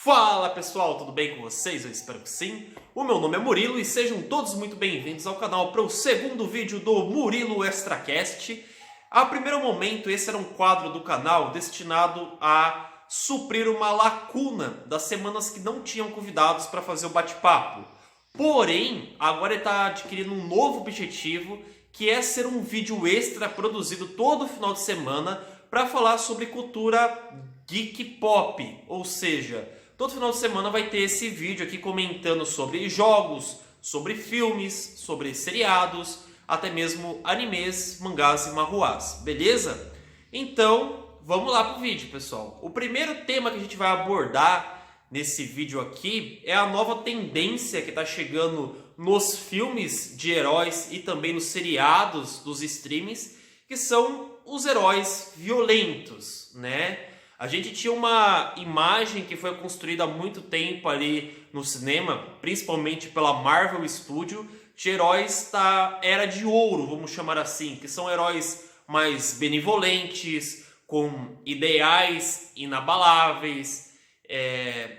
Fala pessoal, tudo bem com vocês? Eu espero que sim. O meu nome é Murilo e sejam todos muito bem-vindos ao canal para o segundo vídeo do Murilo Extracast. A primeiro momento, esse era um quadro do canal destinado a suprir uma lacuna das semanas que não tinham convidados para fazer o bate-papo. Porém, agora ele está adquirindo um novo objetivo, que é ser um vídeo extra produzido todo final de semana para falar sobre cultura geek pop, ou seja, todo final de semana vai ter esse vídeo aqui comentando sobre jogos, sobre filmes, sobre seriados, até mesmo animes, mangás e manhwas, beleza? Então, vamos lá pro vídeo, pessoal. O primeiro tema que a gente vai abordar nesse vídeo aqui é a nova tendência que está chegando nos filmes de heróis e também nos seriados dos streamings, que são os heróis violentos, né? A gente tinha uma imagem que foi construída há muito tempo ali no cinema, principalmente pela Marvel Studios, de heróis da Era de Ouro, vamos chamar assim, que são heróis mais benevolentes, com ideais inabaláveis,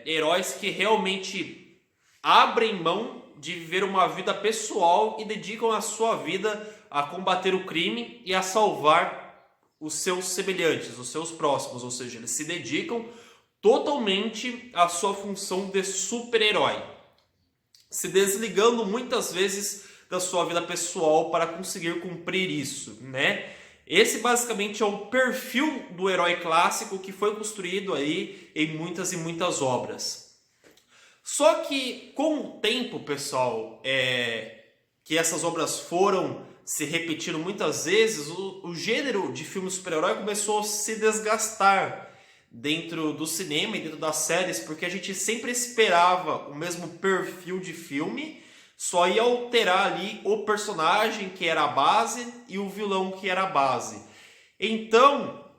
heróis que realmente abrem mão de viver uma vida pessoal e dedicam a sua vida a combater o crime e a salvar os seus semelhantes, os seus próximos, ou seja, eles se dedicam totalmente à sua função de super-herói, se desligando muitas vezes da sua vida pessoal para conseguir cumprir isso, né? Esse basicamente é o perfil do herói clássico que foi construído aí em muitas e muitas obras. Só que com o tempo, pessoal, que essas obras foram se repetindo muitas vezes, o gênero de filme super-herói começou a se desgastar dentro do cinema e dentro das séries, porque a gente sempre esperava o mesmo perfil de filme, só ia alterar ali o personagem que era a base e o vilão que era a base. Então,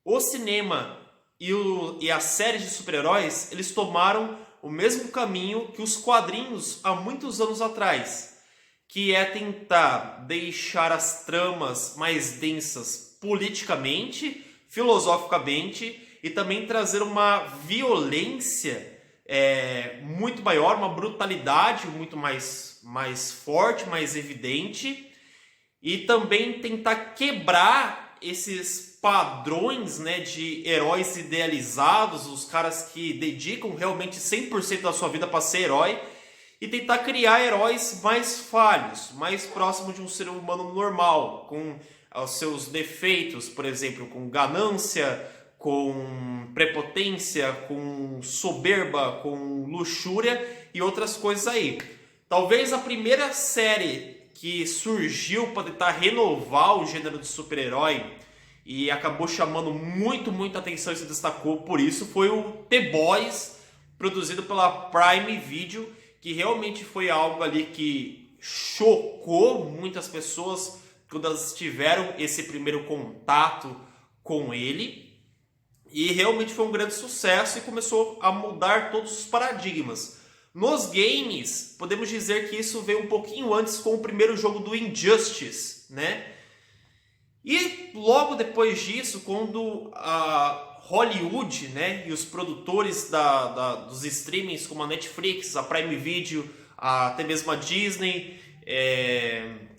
o cinema e as séries de super-heróis, eles tomaram o mesmo caminho que os quadrinhos há muitos anos atrás, que é tentar deixar as tramas mais densas politicamente, filosoficamente, e também trazer uma violência muito maior, uma brutalidade muito mais forte, mais evidente, e também tentar quebrar esses padrões, né, de heróis idealizados, os caras que dedicam realmente 100% da sua vida para ser herói, e tentar criar heróis mais falhos, mais próximos de um ser humano normal, com os seus defeitos, por exemplo, com ganância, com prepotência, com soberba, com luxúria e outras coisas aí. Talvez a primeira série que surgiu para tentar renovar o gênero de super-herói e acabou chamando muita atenção e se destacou por isso foi o The Boys, produzido pela Prime Video, que realmente foi algo ali que chocou muitas pessoas quando elas tiveram esse primeiro contato com ele. E realmente foi um grande sucesso e começou a mudar todos os paradigmas. Nos games, podemos dizer que isso veio um pouquinho antes com o primeiro jogo do Injustice, né? E logo depois disso, quando a Hollywood, né, e os produtores dos streamings como a Netflix, a Prime Video, até mesmo a Disney,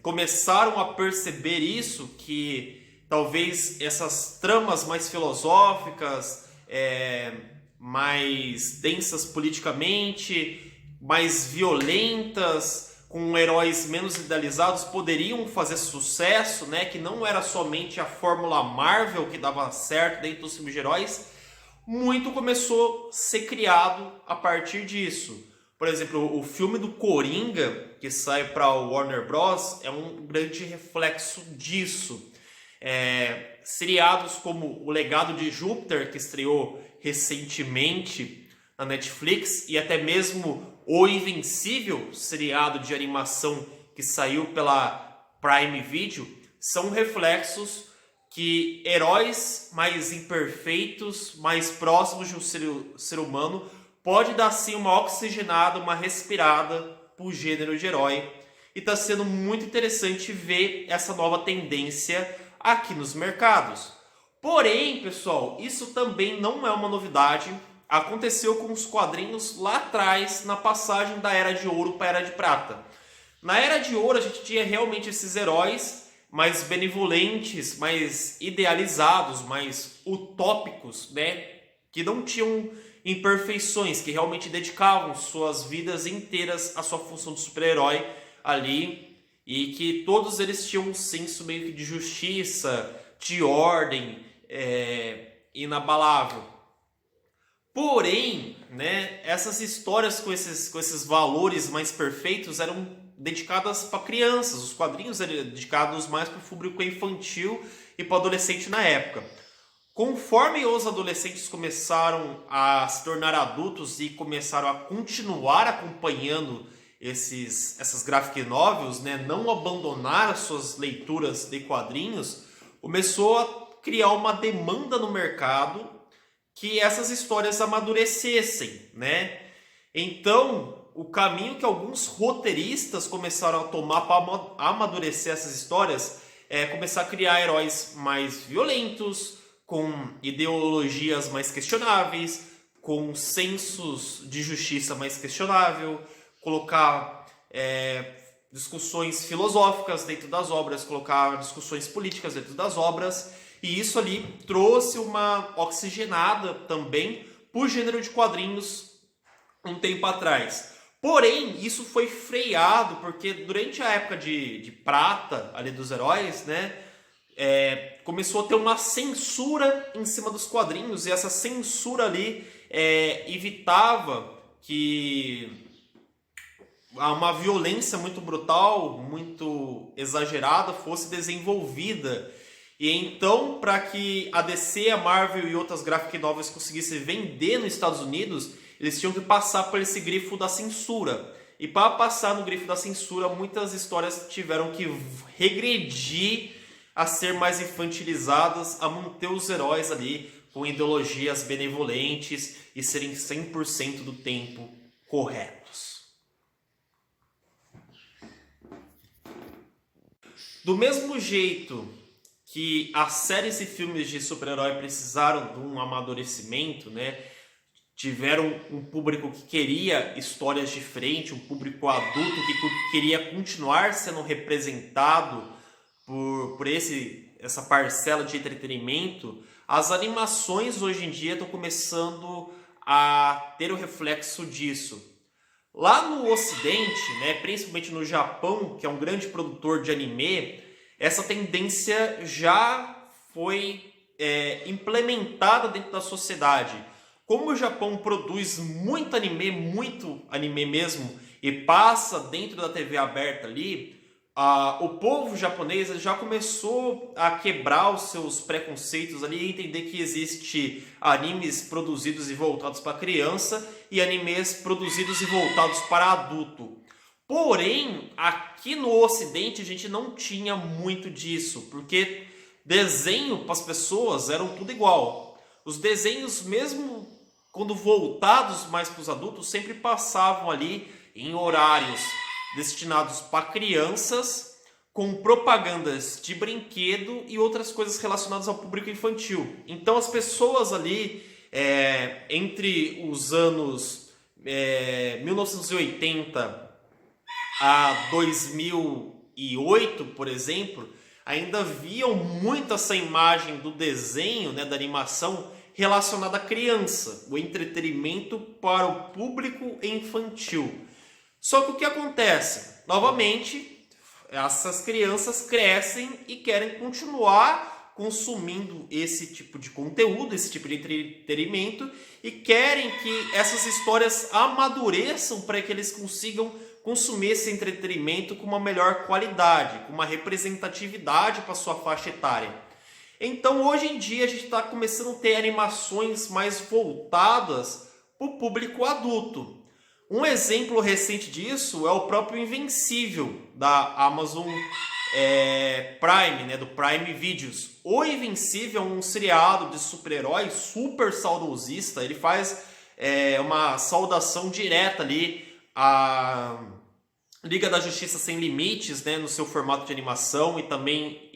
começaram a perceber isso, que talvez essas tramas mais filosóficas, mais densas politicamente, mais violentas, com heróis menos idealizados, poderiam fazer sucesso, né? Que não era somente a fórmula Marvel que dava certo dentro dos filmes de heróis. Muito começou a ser criado a partir disso. Por exemplo, o filme do Coringa, que sai para o Warner Bros., é um grande reflexo disso. Seriados como O Legado de Júpiter, que estreou recentemente na Netflix, e até mesmo O Invencível, seriado de animação que saiu pela Prime Video, são reflexos que heróis mais imperfeitos, mais próximos de um ser humano, pode dar sim uma oxigenada, uma respirada para o gênero de herói. E está sendo muito interessante ver essa nova tendência aqui nos mercados. Porém, pessoal, isso também não é uma novidade. aconteceu com os quadrinhos lá atrás, na passagem da Era de Ouro para a Era de Prata. Na Era de Ouro a gente tinha realmente esses heróis mais benevolentes, mais idealizados, mais utópicos, né? Que não tinham imperfeições, que realmente dedicavam suas vidas inteiras à sua função de super-herói ali, e que todos eles tinham um senso meio que de justiça, de ordem, inabalável. Porém, né, essas histórias com esses valores mais perfeitos eram dedicadas para crianças. Os quadrinhos eram dedicados mais para o público infantil e para o adolescente na época. Conforme os adolescentes começaram a se tornar adultos e começaram a continuar acompanhando essas graphic novels, né, não abandonar as suas leituras de quadrinhos, começou a criar uma demanda no mercado que essas histórias amadurecessem, né? Então, o caminho que alguns roteiristas começaram a tomar para amadurecer essas histórias é começar a criar heróis mais violentos, com ideologias mais questionáveis, com sensos de justiça mais questionável, colocar discussões filosóficas dentro das obras, colocar discussões políticas dentro das obras, e isso ali trouxe uma oxigenada também para o gênero de quadrinhos um tempo atrás. Porém, isso foi freado porque durante a época de prata ali dos heróis, né, começou a ter uma censura em cima dos quadrinhos, e essa censura ali evitava que uma violência muito brutal, muito exagerada fosse desenvolvida. E então, para que a DC, a Marvel e outras graphic novels conseguissem vender nos Estados Unidos, eles tinham que passar por esse grifo da censura. E para passar no grifo da censura, muitas histórias tiveram que regredir a ser mais infantilizadas, a manter os heróis ali com ideologias benevolentes e serem 100% do tempo corretos. Do mesmo jeito que as séries e filmes de super-herói precisaram de um amadurecimento, né? Tiveram um público que queria histórias diferentes, um público adulto que queria continuar sendo representado por essa parcela de entretenimento. As animações hoje em dia estão começando a ter o reflexo disso. Lá no Ocidente, né, principalmente no Japão, que é um grande produtor de anime, essa tendência já foi implementada dentro da sociedade. Como o Japão produz muito anime mesmo, e passa dentro da TV aberta ali, o povo japonês já começou a quebrar os seus preconceitos ali e entender que existe animes produzidos e voltados para criança e animes produzidos e voltados para adulto. Porém, aqui no Ocidente a gente não tinha muito disso, porque desenho para as pessoas eram tudo igual. Os desenhos, mesmo quando voltados mais para os adultos, sempre passavam ali em horários destinados para crianças, com propagandas de brinquedo e outras coisas relacionadas ao público infantil. Então as pessoas ali, entre os anos 1980 a 2008, por exemplo, ainda viam muito essa imagem do desenho, né, da animação relacionada à criança, o entretenimento para o público infantil. Só que o que acontece? Novamente, essas crianças crescem e querem continuar consumindo esse tipo de conteúdo, esse tipo de entretenimento, e querem que essas histórias amadureçam para que eles consigam consumir esse entretenimento com uma melhor qualidade, com uma representatividade para a sua faixa etária. Então, hoje em dia, a gente está começando a ter animações mais voltadas para o público adulto. Um exemplo recente disso é o próprio Invencível, da Amazon Prime, né, do Prime Videos. O Invencível é um seriado de super-herói super saudosista. Ele faz uma saudação direta ali à Liga da Justiça Sem Limites, né, no seu formato de animação, e também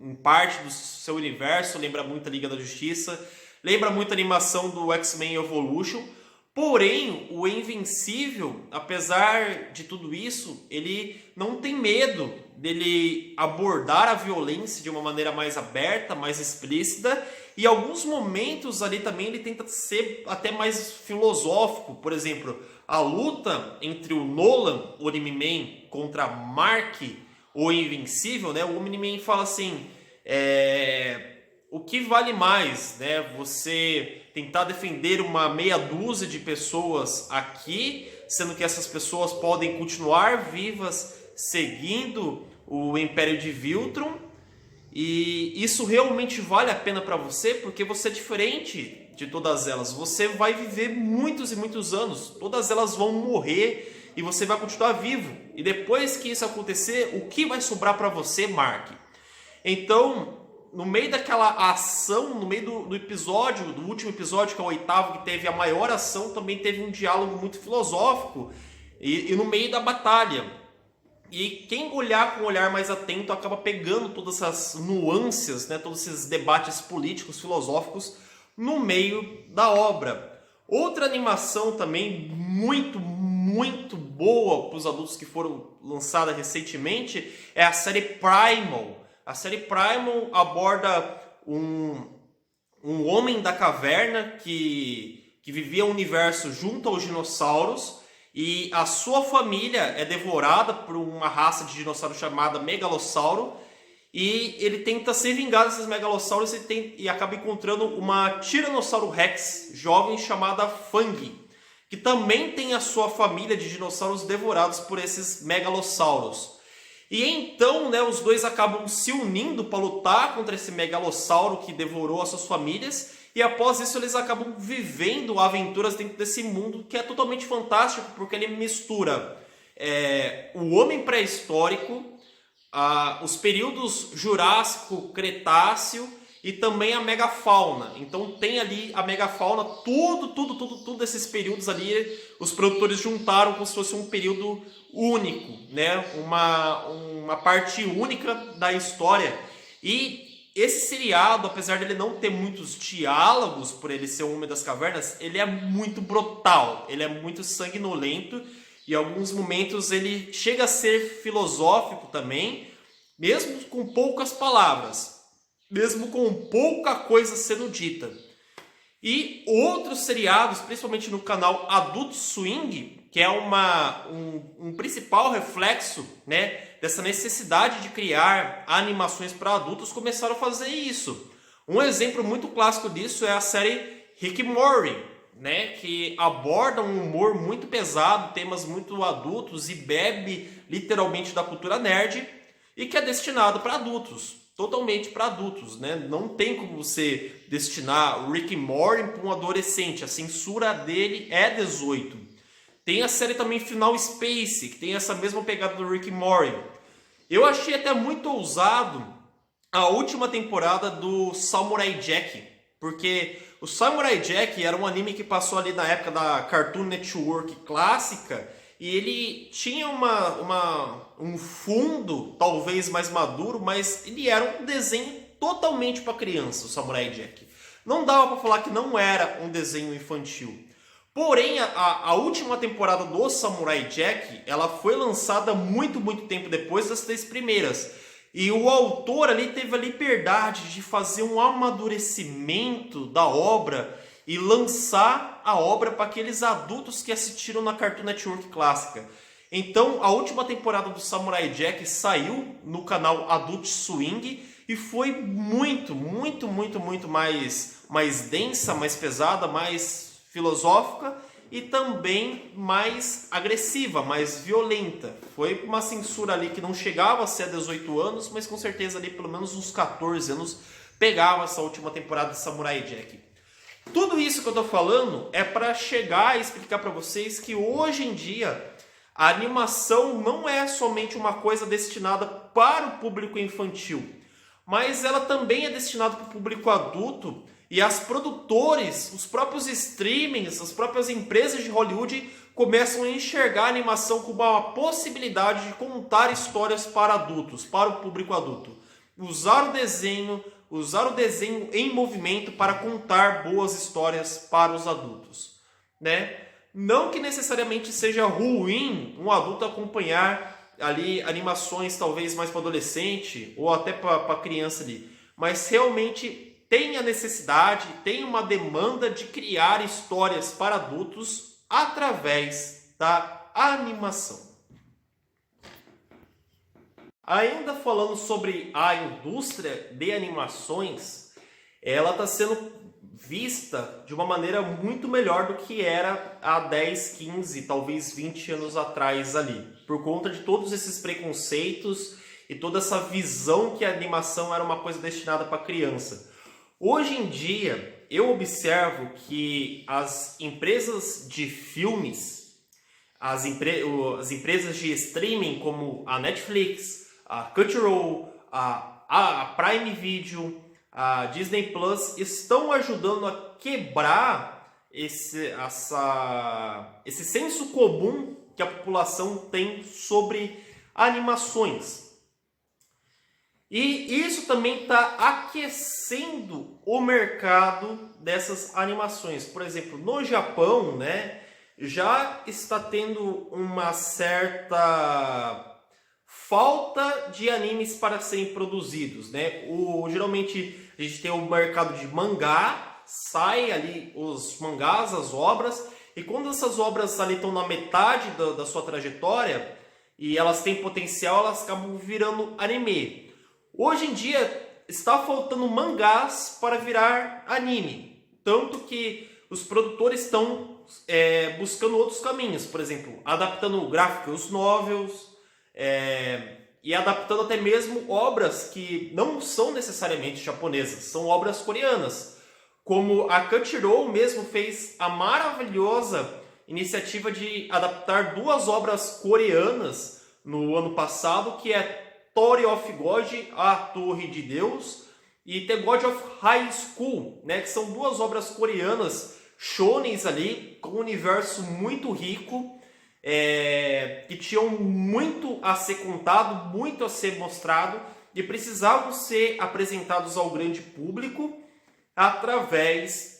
em parte do seu universo lembra muito a Liga da Justiça. lembra muito a animação do X-Men Evolution. Porém, o Invencível, apesar de tudo isso, ele não tem medo dele abordar a violência de uma maneira mais aberta, mais explícita. E em alguns momentos ali também ele tenta ser até mais filosófico. Por exemplo, a luta entre o Nolan, o Omni-Man, contra Mark, o Invencível, né? O Omni-Man fala assim, o que vale mais, né? Você tentar defender uma meia dúzia de pessoas aqui, sendo que essas pessoas podem continuar vivas seguindo o Império de Viltrum, e isso realmente vale a pena para você, porque você é diferente de todas elas. Você vai viver muitos e muitos anos, todas elas vão morrer e você vai continuar vivo. E depois que isso acontecer, o que vai sobrar para você, Mark? Então, no meio daquela ação, no meio do episódio, do último episódio, que é o 8º, que teve a maior ação, também teve um diálogo muito filosófico, e no meio da batalha. E quem olhar com um olhar mais atento acaba pegando todas essas nuances, né, todos esses debates políticos, filosóficos, no meio da obra. Outra animação também muito boa para os adultos que foram lançada recentemente é a série Primal. A série Primal aborda um homem da caverna que vivia um universo junto aos dinossauros, e a sua família é devorada por uma raça de dinossauro chamada Megalossauro, e ele tenta se vingar desses megalossauros e acaba encontrando uma Tiranossauro Rex jovem chamada Fang, que também tem a sua família de dinossauros devorados por esses megalossauros. E então, né, os dois acabam se unindo para lutar contra esse megalossauro que devorou as suas famílias. E após isso eles acabam vivendo aventuras dentro desse mundo que é totalmente fantástico, porque ele mistura o homem pré-histórico, os períodos Jurássico, Cretáceo e também a megafauna. Então tem ali a megafauna, tudo esses períodos ali, os produtores juntaram como se fosse um período único, né? Uma parte única da história. E esse seriado, apesar dele não ter muitos diálogos, por ele ser um Homem das Cavernas, ele é muito brutal, ele é muito sanguinolento, e em alguns momentos ele chega a ser filosófico também, mesmo com poucas palavras, mesmo com pouca coisa sendo dita. E outros seriados, principalmente no canal Adult Swing, que é um principal reflexo, né, dessa necessidade de criar animações para adultos, começaram a fazer isso. Um exemplo muito clássico disso é a série Rick and Morty, né, que aborda um humor muito pesado, temas muito adultos e bebe literalmente da cultura nerd, e que é destinado para adultos, totalmente para adultos, né? Não tem como você destinar Rick and Morty para um adolescente, a censura dele é 18. Tem a série também Final Space, que tem essa mesma pegada do Rick and Morty. Eu achei até muito ousado a última temporada do Samurai Jack, porque o Samurai Jack era um anime que passou ali na época da Cartoon Network clássica, e ele tinha um fundo talvez mais maduro, mas ele era um desenho totalmente para criança, o Samurai Jack. Não dava para falar que não era um desenho infantil. Porém, a última temporada do Samurai Jack, ela foi lançada muito tempo depois das 3 primeiras. E o autor ali teve a liberdade de fazer um amadurecimento da obra e lançar a obra para aqueles adultos que assistiram na Cartoon Network clássica. Então, a última temporada do Samurai Jack saiu no canal Adult Swing e foi muito mais densa, mais pesada, mais filosófica e também mais agressiva, mais violenta. Foi uma censura ali que não chegava a ser a 18 anos, mas com certeza ali pelo menos uns 14 anos pegava essa última temporada de Samurai Jack. Tudo isso que eu estou falando é para chegar e explicar para vocês que hoje em dia a animação não é somente uma coisa destinada para o público infantil, mas ela também é destinada para o público adulto, e as produtores, os próprios streamings, as próprias empresas de Hollywood começam a enxergar a animação como uma possibilidade de contar histórias para adultos, para o público adulto. Usar o desenho, usar o desenho em movimento para contar boas histórias para os adultos, né? Não que necessariamente seja ruim um adulto acompanhar ali animações talvez mais para adolescente ou até para criança ali, mas realmente tem a necessidade, tem uma demanda de criar histórias para adultos através da animação. Ainda falando sobre a indústria de animações, ela está sendo vista de uma maneira muito melhor do que era há 10, 15, talvez 20 anos atrás ali, por conta de todos esses preconceitos e toda essa visão que a animação era uma coisa destinada para criança. Hoje em dia, eu observo que as empresas de filmes, as empresas de streaming como a Netflix, a Crunchyroll, a Prime Video, a Disney Plus estão ajudando a quebrar esse senso comum que a população tem sobre animações. E isso também está aquecendo o mercado dessas animações. Por exemplo, no Japão, né, já está tendo uma certa falta de animes para serem produzidos, né? Geralmente a gente tem o mercado de mangá, sai ali os mangás, as obras, e quando essas obras ali estão na metade da sua trajetória e elas têm potencial, elas acabam virando anime. Hoje em dia está faltando mangás para virar anime, tanto que os produtores estão buscando outros caminhos, por exemplo, adaptando graphic novels, e adaptando até mesmo obras que não são necessariamente japonesas, são obras coreanas, como a Crunchyroll mesmo fez a maravilhosa iniciativa de adaptar 2 obras coreanas no ano passado, que é Story of God, A Torre de Deus, e The God of High School, né, que são 2 obras coreanas shonens ali, com um universo muito rico, que tinham muito a ser contado, muito a ser mostrado e precisavam ser apresentados ao grande público através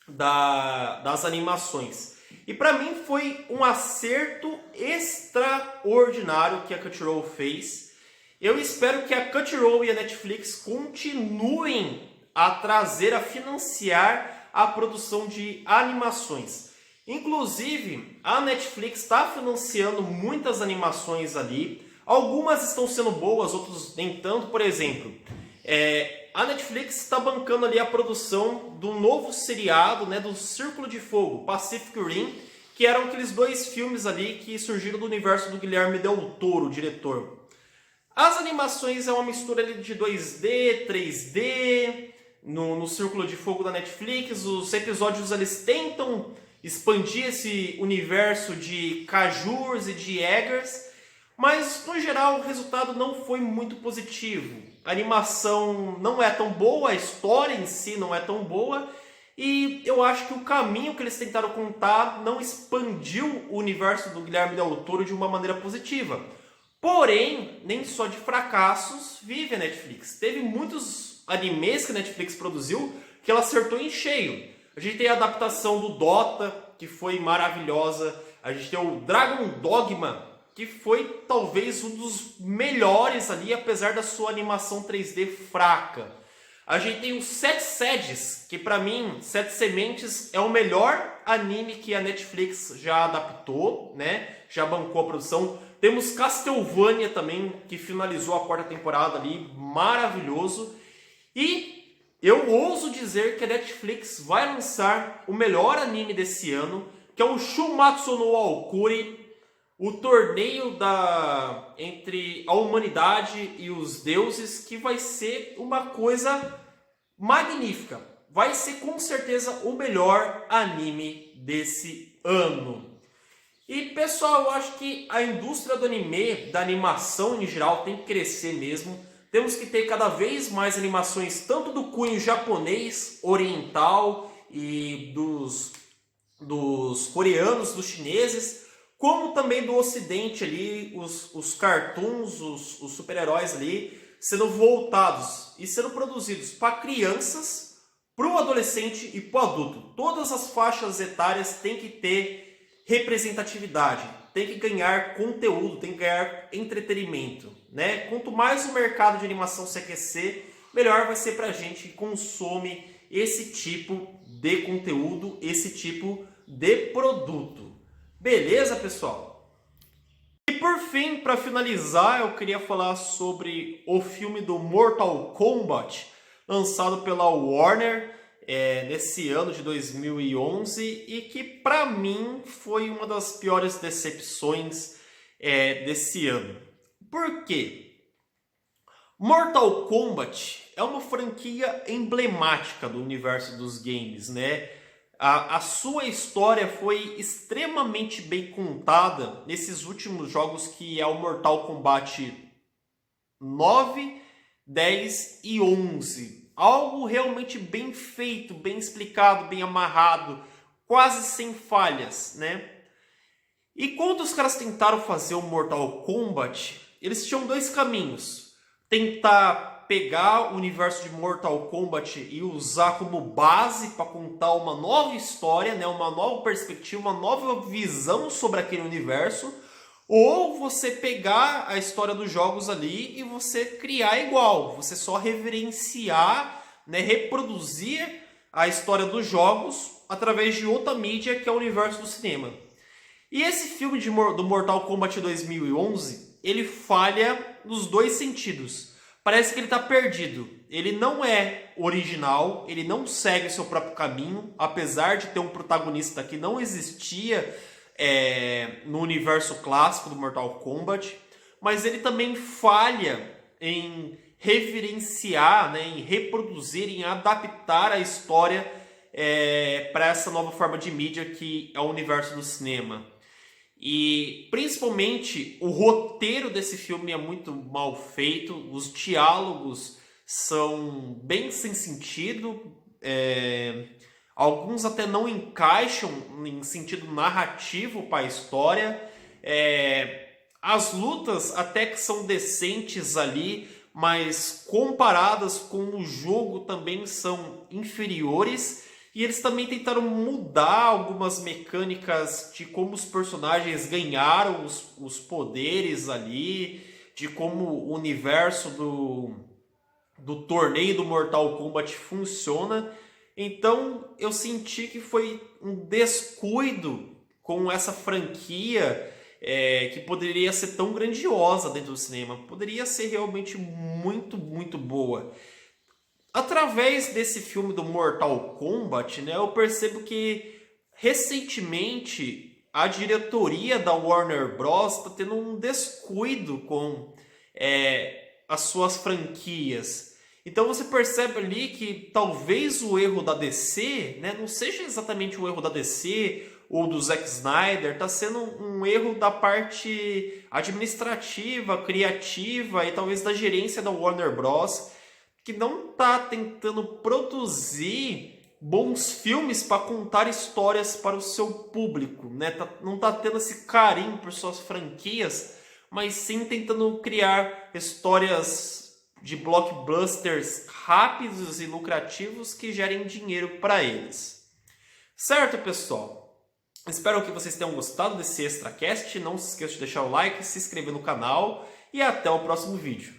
das animações. E para mim foi um acerto extraordinário que a Crunchyroll fez. Eu espero que a Crunchyroll e a Netflix continuem a trazer, a financiar a produção de animações. Inclusive, a Netflix está financiando muitas animações ali. Algumas estão sendo boas, outras nem tanto. Por exemplo, a Netflix está bancando ali a produção do novo seriado, né, do Círculo de Fogo, Pacific Rim, que eram aqueles 2 filmes ali que surgiram do universo do Guilherme Del Toro, o diretor. As animações é uma mistura ali de 2D, 3D, no Círculo de Fogo da Netflix. Os episódios eles tentam expandir esse universo de cajus e de eggers, mas no geral o resultado não foi muito positivo. A animação não é tão boa, a história em si não é tão boa, e eu acho que o caminho que eles tentaram contar não expandiu o universo do Guilherme Del Toro de uma maneira positiva. Porém, nem só de fracassos vive a Netflix. Teve muitos animes que a Netflix produziu que ela acertou em cheio. A gente tem a adaptação do Dota, que foi maravilhosa. A gente tem o Dragon Dogma, que foi talvez um dos melhores ali, apesar da sua animação 3D fraca. A gente tem o Sete Seeds, que para mim, Sete Sementes é o melhor anime que a Netflix já adaptou, né? Já bancou a produção. Temos Castlevania também, que finalizou a 4ª temporada ali, maravilhoso. E eu ouso dizer que a Netflix vai lançar o melhor anime desse ano, que é o Shumatsu no Valkyrie, o torneio entre a humanidade e os deuses, que vai ser uma coisa magnífica. Vai ser com certeza o melhor anime desse ano. E pessoal, eu acho que a indústria do anime, da animação em geral, tem que crescer mesmo. Temos que ter cada vez mais animações, tanto do cunho japonês, oriental e dos coreanos, dos chineses, como também do ocidente ali, os cartoons, os super-heróis ali. sendo voltados e sendo produzidos para crianças, para o adolescente e para o adulto. Todas as faixas etárias têm que ter representatividade, tem que ganhar conteúdo, tem que ganhar entretenimento, né? Quanto mais o mercado de animação se aquecer, melhor vai ser para a gente que consome esse tipo de conteúdo, esse tipo de produto. Beleza, pessoal? E por fim, para finalizar, eu queria falar sobre o filme do Mortal Kombat, lançado pela Warner nesse ano de 2011 e que para mim foi uma das piores decepções desse ano. Por quê? Mortal Kombat é uma franquia emblemática do universo dos games, né? A sua história foi extremamente bem contada nesses últimos jogos, que é o Mortal Kombat 9, 10 e 11. Algo realmente bem feito, bem explicado, bem amarrado, quase sem falhas, né? E quando os caras tentaram fazer o Mortal Kombat, eles tinham dois caminhos. Tentar pegar o universo de Mortal Kombat e usar como base para contar uma nova história, né? Uma nova perspectiva, uma nova visão sobre aquele universo. Ou você pegar a história dos jogos ali e você criar igual. Você só reverenciar, né? Reproduzir a história dos jogos através de outra mídia, que é o universo do cinema. E esse filme do Mortal Kombat 2011, ele falha nos dois sentidos. Parece que ele está perdido. Ele não é original, ele não segue o seu próprio caminho, apesar de ter um protagonista que não existia no universo clássico do Mortal Kombat. Mas ele também falha em reverenciar, né, em reproduzir, em adaptar a história para essa nova forma de mídia que é o universo do cinema. E principalmente o roteiro desse filme é muito mal feito, os diálogos são bem sem sentido, alguns até não encaixam em sentido narrativo para a história, as lutas até que são decentes ali, mas comparadas com o jogo também são inferiores. E eles também tentaram mudar algumas mecânicas de como os personagens ganharam os poderes ali, de como o universo do torneio do Mortal Kombat funciona. Então eu senti que foi um descuido com essa franquia que poderia ser tão grandiosa dentro do cinema. Poderia ser realmente muito, muito boa. Através desse filme do Mortal Kombat, né, eu percebo que recentemente a diretoria da Warner Bros. Está tendo um descuido com as suas franquias. Então você percebe ali que talvez o erro da DC, né, não seja exatamente o erro da DC ou do Zack Snyder, está sendo um erro da parte administrativa, criativa e talvez da gerência da Warner Bros., que não está tentando produzir bons filmes para contar histórias para o seu público, né? Não está tendo esse carinho por suas franquias, mas sim tentando criar histórias de blockbusters rápidos e lucrativos que gerem dinheiro para eles. Certo, pessoal? Espero que vocês tenham gostado desse ExtraCast. Não se esqueça de deixar o like, se inscrever no canal e até o próximo vídeo.